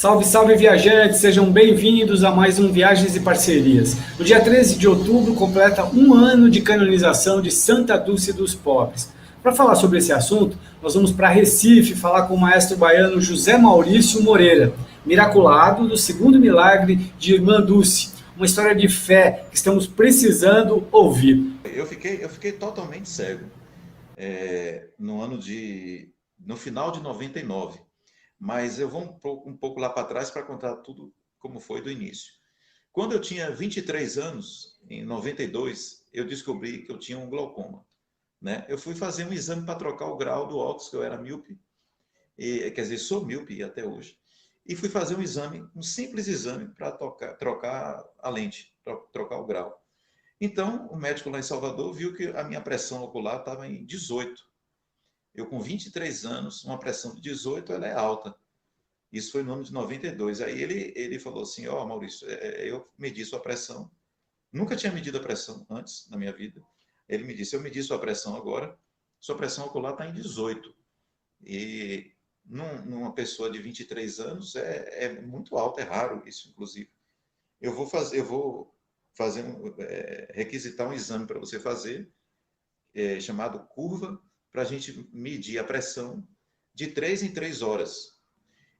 Salve, salve viajantes, sejam bem-vindos a mais um Viagens e Parcerias. No dia 13 de outubro completa um ano de canonização de Santa Dulce dos Pobres. Para falar sobre esse assunto, nós vamos para Recife falar com o maestro baiano José Maurício Moreira, miraculado do segundo milagre de Irmã Dulce, uma história de fé que estamos precisando ouvir. Eu fiquei totalmente cego no final de 99. Mas eu vou um pouco lá para trás para contar tudo como foi do início. Quando eu tinha 23 anos, em 92, eu descobri que eu tinha um glaucoma, né? Eu fui fazer um exame para trocar o grau do óculos, que eu era míope, quer dizer, sou míope até hoje, e fui fazer um simples exame para trocar a lente, trocar o grau. Então, o médico lá em Salvador viu que a minha pressão ocular estava em 18. Eu, com 23 anos, uma pressão de 18, ela é alta. Isso foi no ano de 92. Aí ele falou assim, Maurício, eu medi sua pressão. Nunca tinha medido a pressão antes na minha vida. Ele me disse, eu medi sua pressão agora, sua pressão ocular está em 18. E numa pessoa de 23 anos é muito alta, é raro isso, inclusive. Eu vou requisitar um exame para você fazer, chamado curva, para a gente medir a pressão de 3 em 3 horas.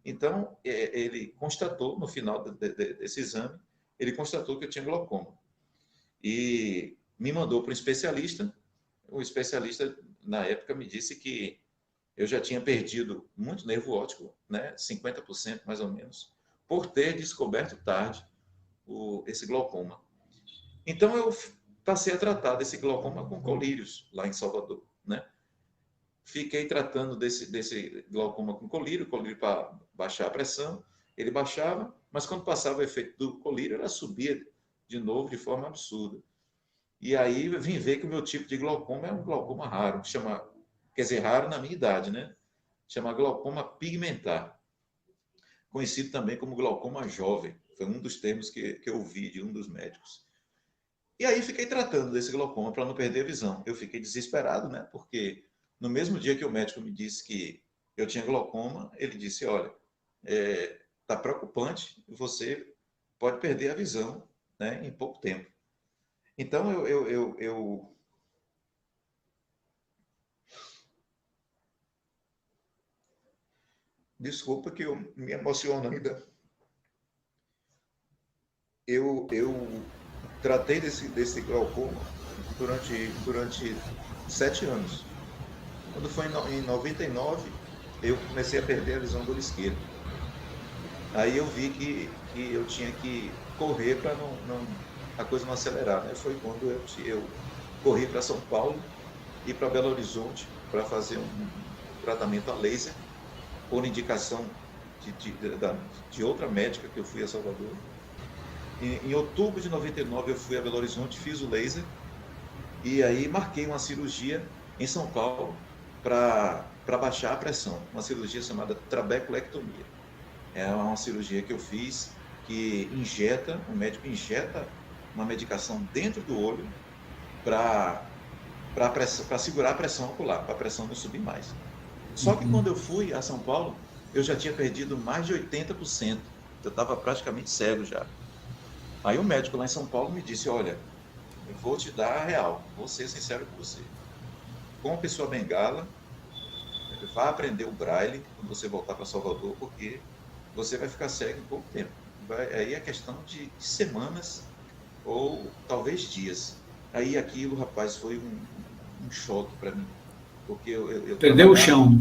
Então, ele constatou, no final desse exame, ele constatou que eu tinha glaucoma. E me mandou para um especialista. O especialista, na época, me disse que eu já tinha perdido muito nervo óptico, né, 50% mais ou menos, por ter descoberto tarde esse glaucoma. Então, eu passei a tratar desse glaucoma com colírios, lá em Salvador, né? Fiquei tratando desse glaucoma com colírio para baixar a pressão. Ele baixava, mas quando passava o efeito do colírio, ela subia de novo de forma absurda. E aí vim ver que o meu tipo de glaucoma é um glaucoma raro, quer dizer, raro na minha idade, né? Chama glaucoma pigmentar, conhecido também como glaucoma jovem. Foi um dos termos que eu ouvi de um dos médicos. E aí fiquei tratando desse glaucoma para não perder a visão. Eu fiquei desesperado, né? Porque no mesmo dia que o médico me disse que eu tinha glaucoma, ele disse, olha, está preocupante, você pode perder a visão, né, em pouco tempo. Então, desculpa que eu me emociono ainda. Eu tratei desse glaucoma durante 7 anos. Quando foi em 99, eu comecei a perder a visão do olho esquerdo. Aí eu vi que eu tinha que correr para a coisa não acelerar, né? Foi quando eu corri para São Paulo e para Belo Horizonte para fazer um tratamento a laser, por indicação de outra médica que eu fui a Salvador. Em outubro de 99 eu fui a Belo Horizonte, fiz o laser e aí marquei uma cirurgia em São Paulo para baixar a pressão, uma cirurgia chamada trabeculectomia. É uma cirurgia que eu fiz que o médico injeta uma medicação dentro do olho para segurar a pressão ocular, para a pressão não subir mais. Só que quando eu fui a São Paulo, eu já tinha perdido mais de 80%. Eu estava praticamente cego já. Aí o médico lá em São Paulo me disse, olha, eu vou te dar a real, vou ser sincero com você. Compre sua bengala, vá aprender o braille quando você voltar para Salvador, porque você vai ficar cego em pouco tempo. Aí é questão de semanas ou talvez dias. Aí aquilo, rapaz, foi um choque para mim. Porque eu Perdeu o chão.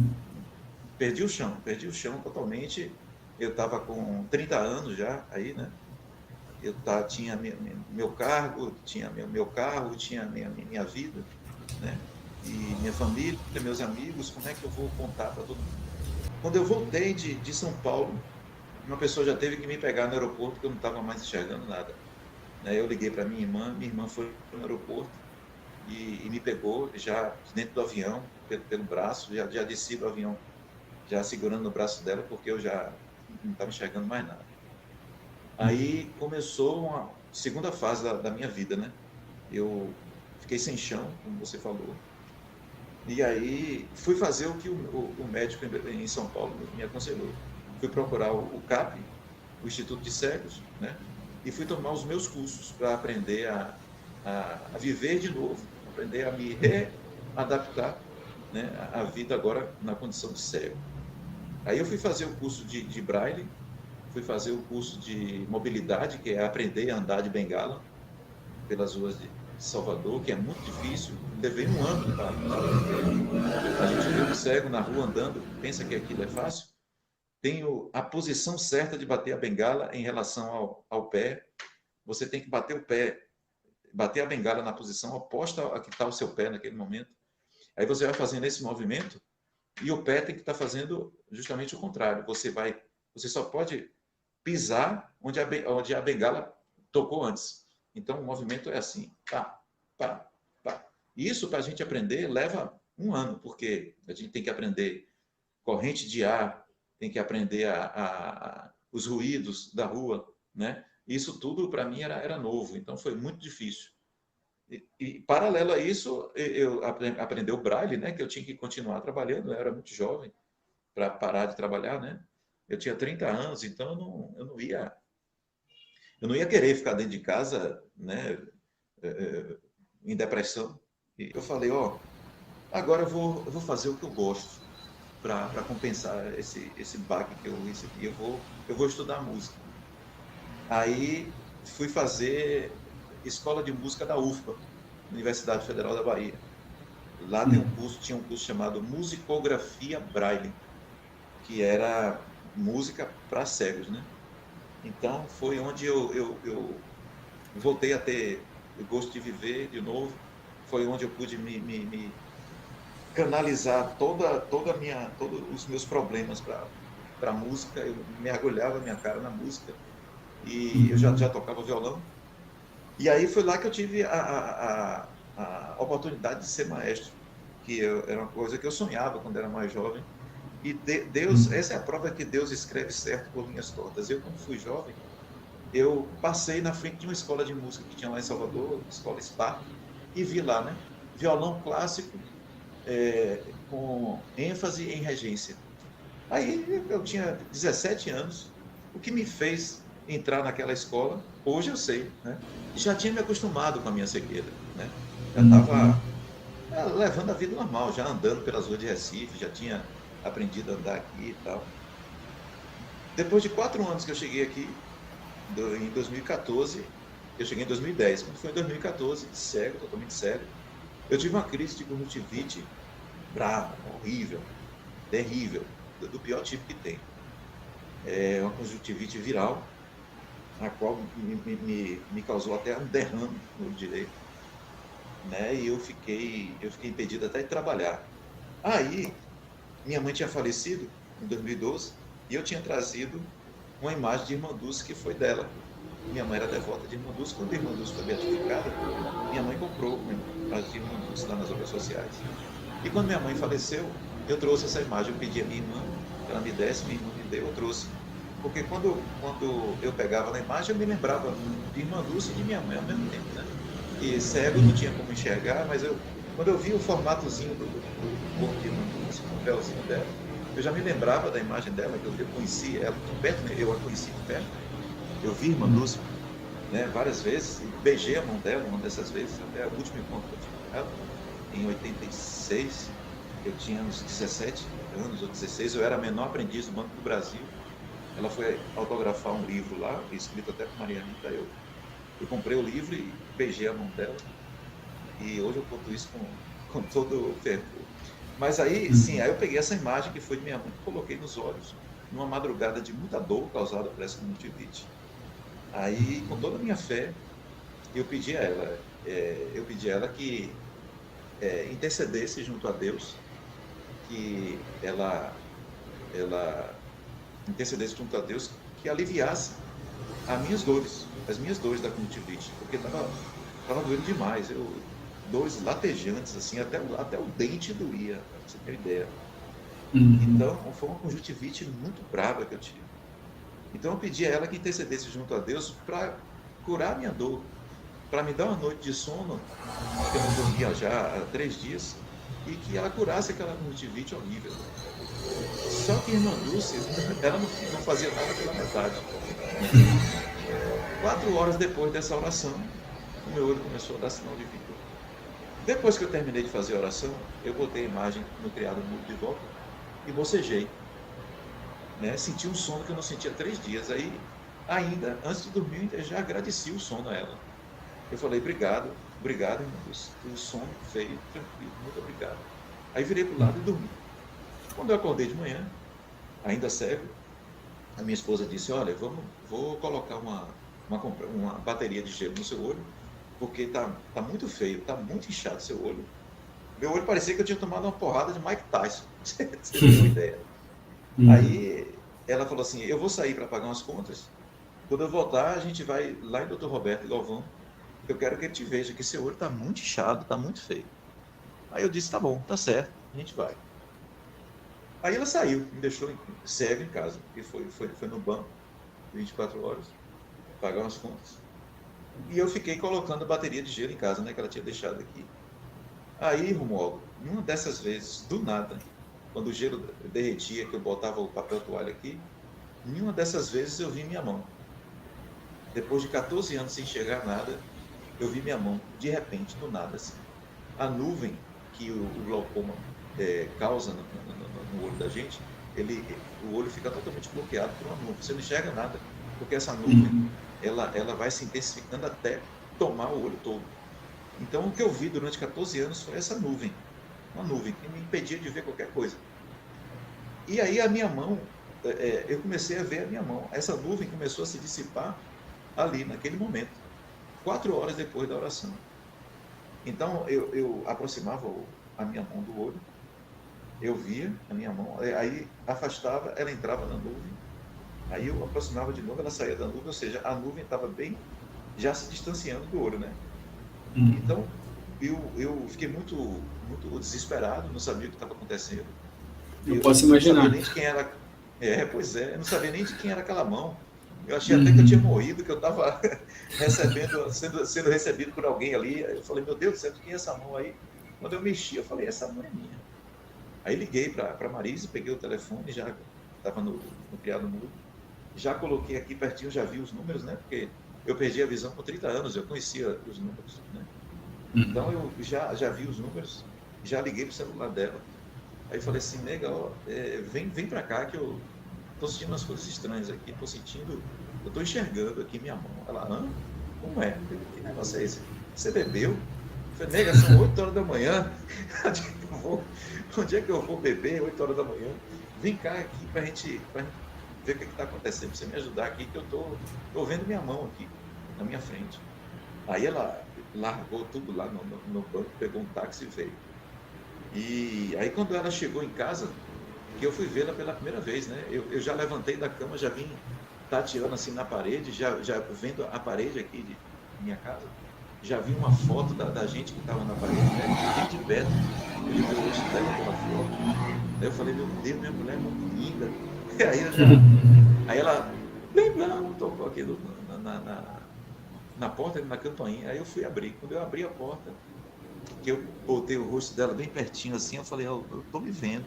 perdi o chão totalmente. Eu estava com 30 anos já, aí, né? Eu tinha meu cargo, tinha meu carro, tinha minha vida, né? E minha família, meus amigos, como é que eu vou contar para todo mundo? Quando eu voltei de São Paulo, uma pessoa já teve que me pegar no aeroporto, porque eu não estava mais enxergando nada. Eu liguei para minha irmã foi no aeroporto e me pegou já dentro do avião, pelo braço, já desci do avião, já segurando no braço dela, porque eu já não estava enxergando mais nada. Aí começou uma segunda fase da minha vida, né? Eu fiquei sem chão, como você falou, e aí fui fazer o que o médico em São Paulo me aconselhou. fui procurar o CAP, o Instituto de Cegos, né? E fui tomar os meus cursos para aprender a viver de novo, aprender a me readaptar, né, à vida agora na condição de cego. Aí eu fui fazer o curso de Braille, fui fazer o curso de mobilidade, que é aprender a andar de bengala pelas ruas de Salvador, que é muito difícil. Levei um ano para aprender. A gente vê um cego na rua andando, pensa que aquilo é fácil. Tenho a posição certa de bater a bengala em relação ao pé. Você tem que bater o pé, bater a bengala na posição oposta a que está o seu pé naquele momento. Aí você vai fazendo esse movimento e o pé tem que estar fazendo justamente o contrário. Você só pode pisar onde a bengala tocou antes. Então o movimento é assim, pá, pá, pá. Isso para a gente aprender leva um ano, porque a gente tem que aprender corrente de ar, tem que aprender os ruídos da rua, né? Isso tudo para mim era novo, então foi muito difícil. E paralelo a isso, eu aprendi o Braille, né? Que eu tinha que continuar trabalhando, eu era muito jovem para parar de trabalhar, né? Eu tinha 30 anos, então eu não ia querer ficar dentro de casa, né? Em depressão. E eu falei, ó, agora eu vou fazer o que eu gosto para compensar esse baque que eu recebi. Eu vou estudar música. Aí fui fazer escola de música da UFBA, Universidade Federal da Bahia. Lá tinha um curso chamado Musicografia Braille, que era música para cegos, né? Então foi onde eu voltei a ter o gosto de viver de novo. Foi onde eu pude me canalizar todos os meus problemas para a música. Eu mergulhava minha cara na música e eu já tocava violão. E aí foi lá que eu tive a oportunidade de ser maestro, que era uma coisa que eu sonhava quando era mais jovem. E Deus, essa é a prova que Deus escreve certo por linhas tortas. Eu, quando fui jovem, eu passei na frente de uma escola de música que tinha lá em Salvador, Escola Spark, e vi lá, né? Violão clássico, com ênfase em regência. Aí eu tinha 17 anos, o que me fez entrar naquela escola, hoje eu sei, né? Já tinha me acostumado com a minha cegueira, né? Já estava levando a vida normal, já andando pelas ruas de Recife, já tinha aprendido a andar aqui e tal. Depois de 4 anos que eu cheguei aqui, em 2014, eu cheguei em 2010, quando foi em 2014, cego, totalmente cego, eu tive uma crise de conjuntivite brava, horrível, terrível, do pior tipo que tem. É uma conjuntivite viral, a qual me causou até um derrame no olho direito, né? E eu fiquei impedido até de trabalhar. Aí, minha mãe tinha falecido em 2012 e eu tinha trazido uma imagem de Irmã Dulce que foi dela. Minha mãe era devota de Irmã Dulce. Quando a Irmã Dulce foi beatificada, minha mãe comprou uma imagem de Irmã Dulce lá nas obras sociais. E quando minha mãe faleceu, eu trouxe essa imagem. Eu pedi a minha irmã que ela me desse, minha irmã me deu, eu trouxe. Porque quando eu pegava na imagem, eu me lembrava de Irmã Dulce e de minha mãe ao mesmo tempo, né? E cego não tinha como enxergar, mas quando eu vi o formatozinho do corpo de Irmã Dulce, o véuzinho dela, eu já me lembrava da imagem dela, que eu conheci ela de perto, né? Eu a conheci de perto. Eu vi Irmã Dulce, né, várias vezes, e beijei a mão dela uma dessas vezes, até o último encontro que eu tive com ela, em 86, eu tinha uns 17 anos ou 16, eu era menor aprendiz do Banco do Brasil. Ela foi autografar um livro lá, escrito até por Maria Anitta. Eu comprei o livro e beijei a mão dela. E hoje eu conto isso com todo o fervor. Mas aí, sim, aí eu peguei essa imagem que foi de minha mãe, coloquei nos olhos, numa madrugada de muita dor causada por essa conjuntivite. Aí, com toda a minha fé, eu pedi a ela, que intercedesse junto a Deus, que ela intercedesse junto a Deus, que aliviasse as minhas dores da conjuntivite, porque estava doendo demais, dores latejantes, assim, até o dente doía, pra você ter ideia. Então, foi uma conjuntivite muito brava que eu tive. Então, eu pedi a ela que intercedesse junto a Deus para curar a minha dor, para me dar uma noite de sono, porque eu não dormia já há 3 dias, e que ela curasse aquela conjuntivite horrível. Só que a irmã Dulce, ela não fazia nada pela metade. 4 horas depois dessa oração, o meu olho começou a dar sinal de vida. Depois que eu terminei de fazer a oração, eu botei a imagem no criado mudo de volta e bocejei. Né? Senti um sono que eu não sentia há 3 dias. Aí, ainda, antes de dormir, eu já agradeci o sono a ela. Eu falei, obrigado, irmã Dulce. O sono veio tranquilo, muito obrigado. Aí virei para o lado e dormi. Quando eu acordei de manhã, ainda cego, a minha esposa disse, olha, vou colocar uma bateria de gelo no seu olho, porque tá muito feio, tá muito inchado o seu olho. Meu olho parecia que eu tinha tomado uma porrada de Mike Tyson. Você tem uma ideia? Aí ela falou assim, eu vou sair para pagar umas contas, quando eu voltar a gente vai lá em Dr. Roberto Galvão, eu quero que ele te veja, que seu olho tá muito inchado, tá muito feio. Aí eu disse, tá bom, tá certo, a gente vai. Aí ela saiu, me deixou cego em casa, e foi no banco, 24 horas, pagar umas contas. E eu fiquei colocando a bateria de gelo em casa, né, que ela tinha deixado aqui. Aí, Romualdo, numa dessas vezes, do nada, quando o gelo derretia, que eu botava o papel toalha aqui, nenhuma dessas vezes eu vi minha mão. Depois de 14 anos sem enxergar nada, eu vi minha mão, de repente, do nada, assim. A nuvem que o glaucoma causa no olho da gente, o olho fica totalmente bloqueado por uma nuvem. Você não enxerga nada, porque essa nuvem, ela vai se intensificando até tomar o olho todo. Então, o que eu vi durante 14 anos foi essa nuvem. Uma nuvem que me impedia de ver qualquer coisa. E aí a minha mão, eu comecei a ver a minha mão. Essa nuvem começou a se dissipar ali, naquele momento. 4 horas depois da oração. Então, eu aproximava a minha mão do olho, eu via a minha mão, aí afastava, ela entrava na nuvem, aí eu aproximava de novo, ela saía da nuvem, ou seja, a nuvem estava bem, já se distanciando do olho, né? Então, eu fiquei muito, muito desesperado, não sabia o que estava acontecendo. Eu posso imaginar. Não sabia nem de quem era, pois é, eu não sabia nem de quem era aquela mão. Eu achei até que eu tinha morrido, que eu estava sendo recebido por alguém ali. Eu falei, meu Deus do céu, quem é essa mão aí? Quando eu mexi, eu falei, essa mão é minha. Aí liguei para a Marisa, peguei o telefone, já estava no criado mudo, já coloquei aqui pertinho, já vi os números, né? Porque eu perdi a visão com 30 anos, eu conhecia os números, né? Então eu já vi os números, já liguei para o celular dela. Aí falei assim, nega, vem para cá que eu estou sentindo umas coisas estranhas aqui, eu estou enxergando aqui minha mão. Ela, como é? Que negócio é esse? Você bebeu? Eu falei, nega, são 8 horas da manhã, onde é que eu vou beber 8 horas da manhã? Vem cá aqui pra gente ver o que está acontecendo, pra você me ajudar aqui, que eu tô vendo minha mão aqui, na minha frente. Aí ela largou tudo lá no banco, pegou um táxi e veio. E aí quando ela chegou em casa, que eu fui vê-la pela primeira vez, né? Eu já levantei da cama, já vim tateando assim na parede, já vendo a parede aqui de minha casa, já vi uma foto da gente que estava na parede, né? De perto, eu vi o rosto dela pela foto. Aí eu falei, meu Deus, minha mulher é muito linda. Aí ela, lembrando, tocou aqui na porta, na campainha. Aí eu fui abrir. Quando eu abri a porta, que eu botei o rosto dela bem pertinho assim, eu falei, eu tô me vendo.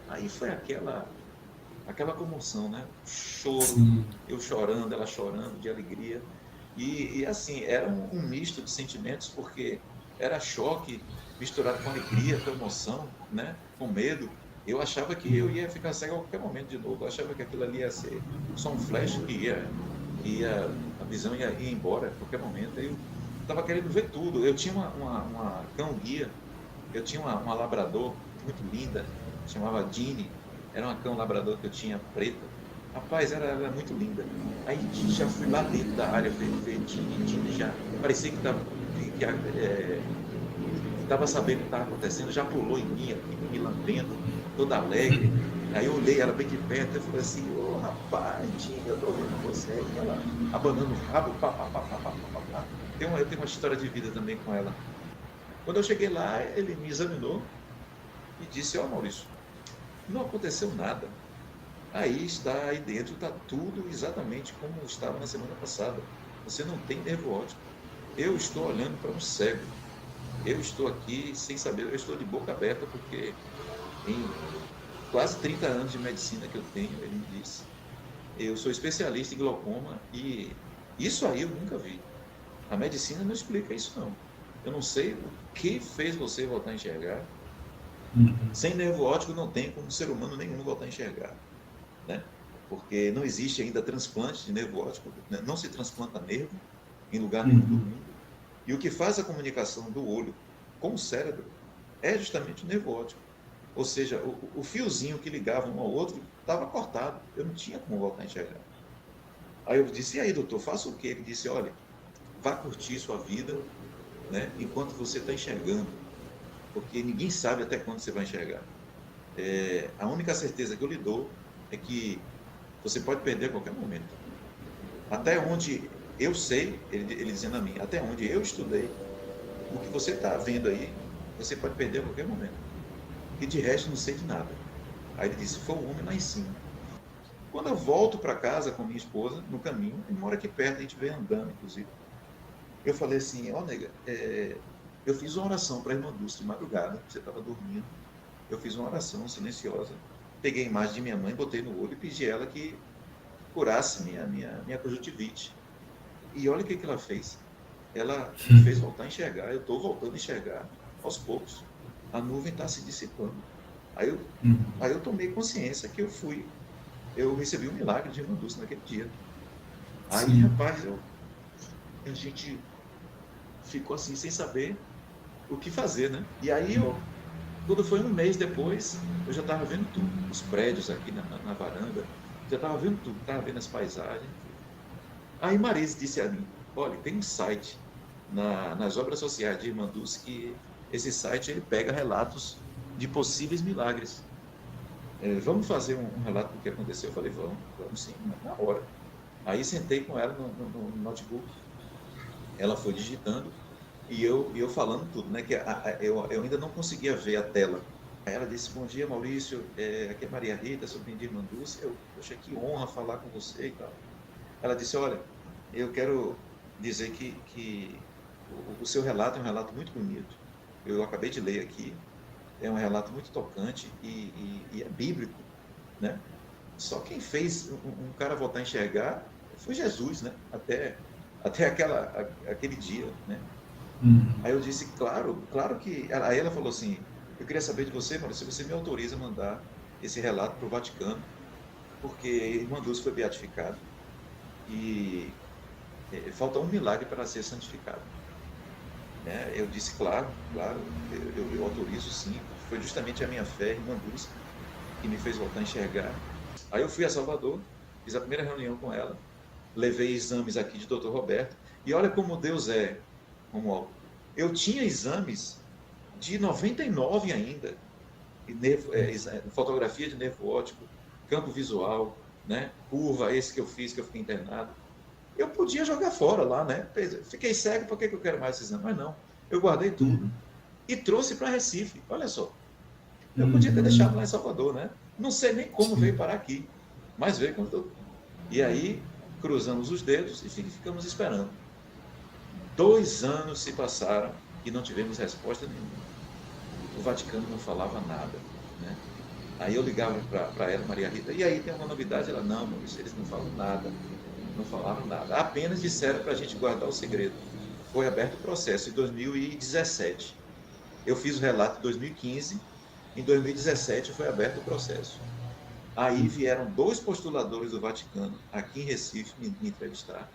Aí foi aquela comoção, né? Choro, sim. Eu chorando, ela chorando de alegria. E assim, era um misto de sentimentos, porque era choque misturado com alegria, com emoção, né? Com medo. Eu achava que eu ia ficar cego a qualquer momento de novo. Eu achava que aquilo ali ia ser só um flash que a visão ia embora a qualquer momento. Eu estava querendo ver tudo. Eu tinha uma cão-guia, eu tinha uma labrador muito linda, chamava Dini. Era uma cão labrador que eu tinha preta. Rapaz, era muito linda. Aí já fui lá dentro da área ver Dini, já parecia que estava sabendo o que estava acontecendo, já pulou em mim, me lambendo, toda alegre. Aí eu olhei ela bem de perto e falei assim, rapaz, Dini, eu tô vendo você. E ela abanando o rabo, pá. Eu tenho uma história de vida também com ela. Quando eu cheguei lá, ele me examinou e disse, Maurício, não aconteceu nada. Aí dentro está tudo exatamente como estava na semana passada. Você não tem nervo óptico. Eu estou olhando para um cego. eu estou aqui sem saber, eu estou de boca aberta, porque em quase 30 anos de medicina que eu tenho, ele me disse, eu sou especialista em glaucoma e isso aí eu nunca vi. A medicina não explica isso, não. Eu não sei o que fez você voltar a enxergar. Uhum. Sem nervo óptico não tem como ser humano nenhum voltar a enxergar, né? Porque não existe ainda transplante de nervo óptico, né? Não se transplanta nervo em lugar nenhum do Uhum. mundo. E o que faz a comunicação do olho com o cérebro é justamente o nervo óptico. Ou seja, o fiozinho que ligava um ao outro estava cortado. Eu não tinha como voltar a enxergar. Aí eu disse, e aí, doutor, faça o quê? Ele disse, olha, vá curtir sua vida, né, enquanto você está enxergando, porque ninguém sabe até quando você vai enxergar. A única certeza que eu lhe dou é que você pode perder a qualquer momento. Até onde eu sei, ele dizendo a mim, até onde eu estudei, o que você está vendo aí, você pode perder a qualquer momento. E de resto, não sei de nada. Aí ele disse, foi o homem lá em cima. Quando eu volto para casa com minha esposa, no caminho, ele mora aqui perto, a gente vem andando, inclusive. Eu falei assim, ó, nega, eu fiz uma oração para a irmã Dulce de madrugada, você estava dormindo. Eu fiz uma oração silenciosa, peguei a imagem de minha mãe, botei no olho e pedi a ela que curasse minha conjuntivite. E olha o que ela fez. Ela me fez voltar a enxergar, eu estou voltando a enxergar aos poucos. A nuvem está se dissipando. Aí eu, Uhum. aí eu tomei consciência que eu recebi um milagre de irmã Dulce naquele dia. Aí, Sim. rapaz, a gente ficou assim, sem saber o que fazer, né? E aí, quando foi um mês depois, eu já estava vendo tudo. Os prédios aqui na varanda, já estava vendo tudo, estava vendo as paisagens. Aí Marise disse a mim, olha, tem um site nas obras sociais de Irmã Dulce que esse site ele pega relatos de possíveis milagres. Vamos fazer um relato do que aconteceu? Eu falei, vamos sim, na hora. Aí sentei com ela no notebook, ela foi digitando e eu falando tudo, né? Que eu ainda não conseguia ver a tela. Aí ela disse, bom dia, Maurício, aqui é Maria Rita, sobrinha de Irmã Dulce. Poxa, que honra falar com você e tal. Ela disse, olha, eu quero dizer que o seu relato é um relato muito bonito. Eu acabei de ler aqui, é um relato muito tocante e é bíblico, né? Só quem fez um cara voltar a enxergar foi Jesus, né? Até aquele dia, né? Uhum. Aí eu disse, claro que... Aí ela falou assim, eu queria saber de você, Maurício, se você me autoriza a mandar esse relato para o Vaticano, porque Irmã Dulce foi beatificada e falta um milagre para ser santificado. Né? Eu disse, claro, eu autorizo sim, foi justamente a minha fé, Irmã Dulce, que me fez voltar a enxergar. Aí eu fui a Salvador, fiz a primeira reunião com ela, levei exames aqui de Dr. Roberto, e olha como Deus é, Romualdo. Eu tinha exames de 99 ainda, fotografia de nervo óptico, campo visual, né? Curva, esse que eu fiz, que eu fiquei internado. Eu podia jogar fora lá, né? Fiquei cego, por que eu quero mais esse exame? Mas não, eu guardei tudo Uhum. e trouxe para Recife. Olha só, eu podia ter Uhum. deixado lá em Salvador, né? Não sei nem como Sim. veio parar aqui, mas veio quando eu... E aí, cruzamos os dedos e ficamos esperando. 2 anos se passaram e não tivemos resposta nenhuma. O Vaticano não falava nada, né? Aí eu ligava para ela, Maria Rita, e aí tem uma novidade? Ela, não, Maurício, eles não falam nada, não falaram nada. Apenas disseram para a gente guardar o segredo. Foi aberto o processo em 2017. Eu fiz o relato em 2015, em 2017 foi aberto o processo. Aí vieram 2 postuladores do Vaticano aqui em Recife me entrevistar,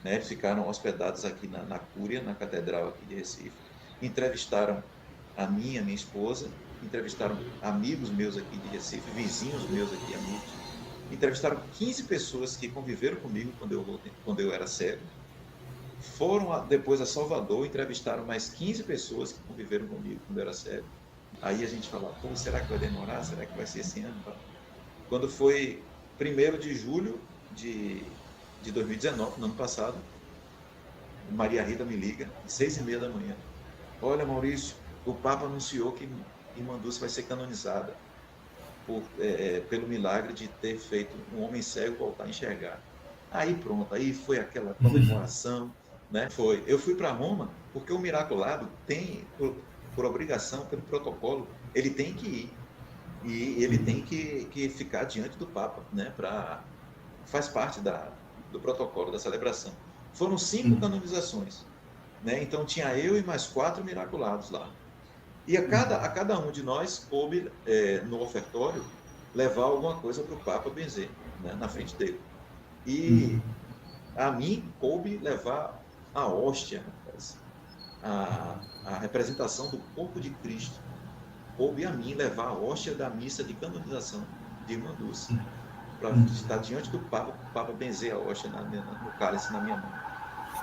né? Ficaram hospedados aqui na Cúria, na Catedral aqui de Recife. Entrevistaram minha esposa, entrevistaram amigos meus aqui de Recife, vizinhos meus aqui, amigos. Entrevistaram 15 pessoas que conviveram comigo quando eu era cego. Foram depois a Salvador, entrevistaram mais 15 pessoas que conviveram comigo quando eu era cego. Aí a gente fala, pô, será que vai demorar? Será que vai ser esse ano? Quando foi 1º de julho de 2019, no ano passado, Maria Rita me liga, às 6h30 da manhã. Olha, Maurício, o Papa anunciou que Irmã Dulce vai ser canonizada pelo milagre de ter feito um homem cego voltar a enxergar. Aí pronto, aí foi aquela Uhum. comemoração, né? Foi. Eu fui para Roma porque o miraculado tem, por obrigação, pelo protocolo, ele tem que ir. E ele tem que ficar diante do Papa, né? Faz parte do protocolo, da celebração. Foram 5 canonizações, né? Então tinha eu e mais 4 miraculados lá. E a cada um de nós coube, no ofertório, levar alguma coisa para o Papa benzer, né? Na frente dele. E a mim coube levar a hóstia, a representação do corpo de Cristo. Coube a mim levar a hóstia da missa de canonização de Irmã Dulce, para estar diante do Papa, o Papa benzer a hóstia no cálice na minha mão.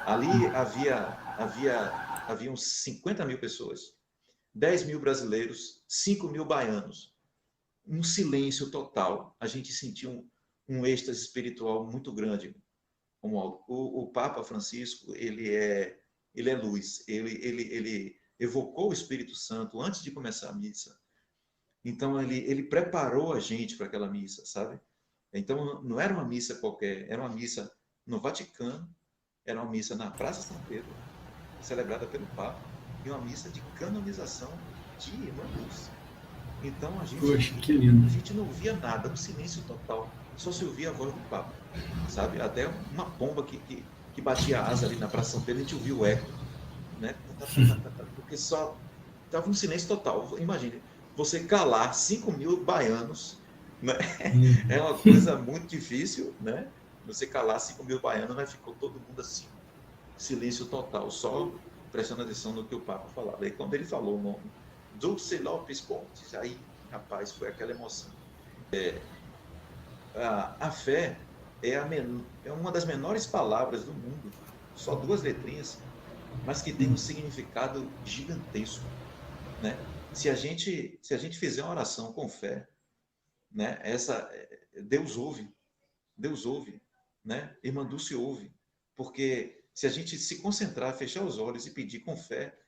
Ali havia uns 50 mil pessoas, 10 mil brasileiros, 5 mil baianos. Um silêncio total. A gente sentiu um êxtase espiritual muito grande. O Papa Francisco, ele é luz. Ele evocou o Espírito Santo antes de começar a missa. Então, ele preparou a gente para aquela missa, sabe? Então, não era uma missa qualquer, era uma missa no Vaticano, era uma missa na Praça São Pedro, celebrada pelo Papa, e uma missa de canonização de Irmã Dulce. Então, a gente não ouvia nada, um silêncio total, só se ouvia a voz do Papa, sabe? Até uma pomba que batia a asa ali na Praça São Pedro, a gente ouvia o eco, né? Porque só estava um silêncio total. Imagine, você calar 5 mil baianos, né? É uma coisa muito difícil, né? Você calar 5 mil baianos, mas ficou todo mundo assim, silêncio total, só prestando atenção no que o Papa falava. E quando ele falou o nome, Dulce Lopes Pontes, aí, rapaz, foi aquela emoção. A fé é uma das menores palavras do mundo, só 2 letrinhas, mas que tem um significado gigantesco, né? Se a gente fizer uma oração com fé, né? Deus ouve, né? Irmã Dulce ouve, porque se a gente se concentrar, fechar os olhos e pedir com fé,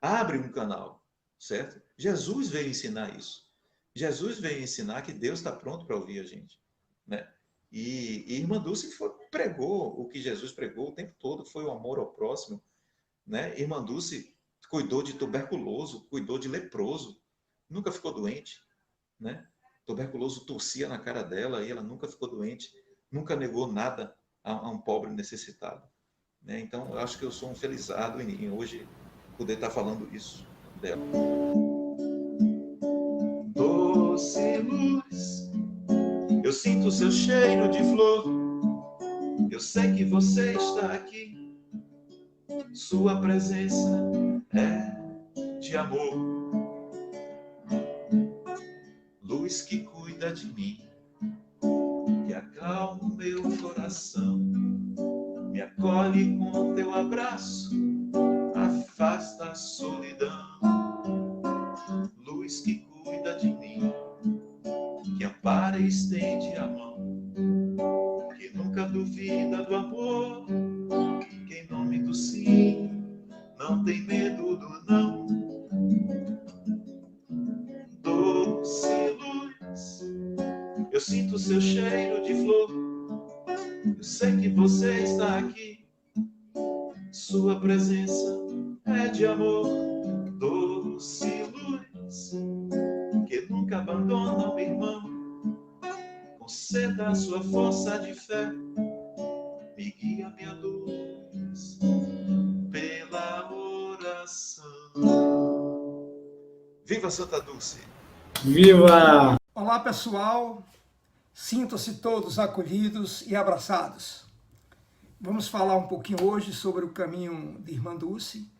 abre um canal, certo? Jesus veio ensinar isso. Jesus veio ensinar que Deus está pronto para ouvir a gente, né? E Irmã Dulce pregou o que Jesus pregou o tempo todo, foi o amor ao próximo, né? Irmã Dulce cuidou de tuberculoso, cuidou de leproso, nunca ficou doente, né? Tuberculoso tossia na cara dela e ela nunca ficou doente, nunca negou nada a um pobre necessitado, né? Então, eu acho que eu sou um felizardo em hoje poder estar falando isso dela. Doce luz, eu sinto seu cheiro de flor, eu sei que você está aqui, sua presença é de amor, luz que cuida de mim, que acalma o meu coração, me acolhe com teu abraço, afasta a solidão, luz que cuida de mim, que ampara e estende a mão, que nunca duvida do amor, que em nome do sim não tem medo do não. Doce luz, eu sinto seu cheiro de flor, eu sei que você está aqui, sua presença é de amor. Doce luz, que nunca abandona o irmão, conceda a sua força de fé, me guia, minha luz, pela oração. Viva Santa Dulce! Viva! Olá, pessoal! Sintam-se todos acolhidos e abraçados. Vamos falar um pouquinho hoje sobre o caminho de Irmã Dulce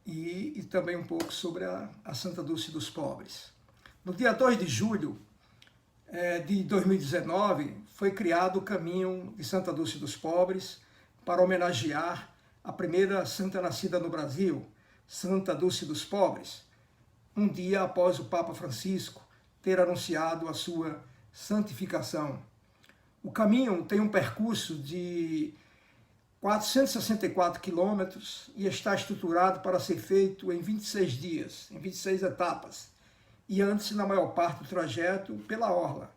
e também um pouco sobre a Santa Dulce dos Pobres. No dia 2 de julho de 2019, foi criado o caminho de Santa Dulce dos Pobres para homenagear a primeira santa nascida no Brasil, Santa Dulce dos Pobres, um dia após o Papa Francisco ter anunciado a sua santificação. O caminho tem um percurso de 464 quilômetros e está estruturado para ser feito em 26 dias, em 26 etapas, e antes, na maior parte do trajeto, pela orla,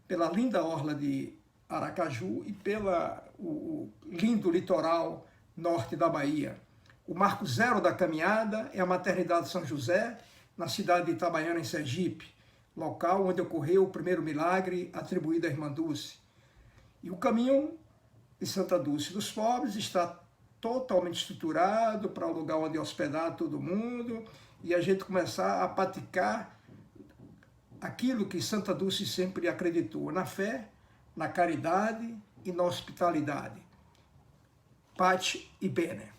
pela linda orla de Aracaju e pelo lindo litoral norte da Bahia. O marco zero da caminhada é a maternidade São José, na cidade de Itabaiana, em Sergipe, local onde ocorreu o primeiro milagre atribuído à Irmã Dulce. E o caminho de Santa Dulce dos Pobres está totalmente estruturado para o lugar onde hospedar todo mundo e a gente começar a praticar aquilo que Santa Dulce sempre acreditou, na fé, na caridade e na hospitalidade. Pace e bene.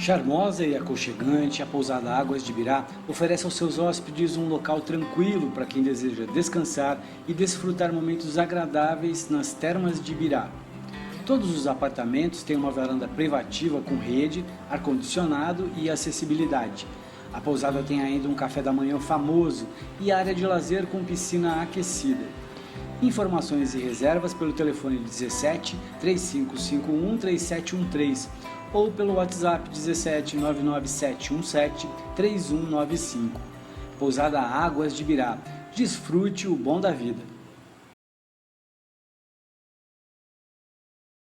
Charmosa e aconchegante, a pousada Águas de Ibirá oferece aos seus hóspedes um local tranquilo para quem deseja descansar e desfrutar momentos agradáveis nas termas de Ibirá. Todos os apartamentos têm uma varanda privativa com rede, ar-condicionado e acessibilidade. A pousada tem ainda um café da manhã famoso e área de lazer com piscina aquecida. Informações e reservas pelo telefone 17 3551 3713 ou pelo WhatsApp 17 99717 3195. Pousada Águas de Ibirá. Desfrute o bom da vida.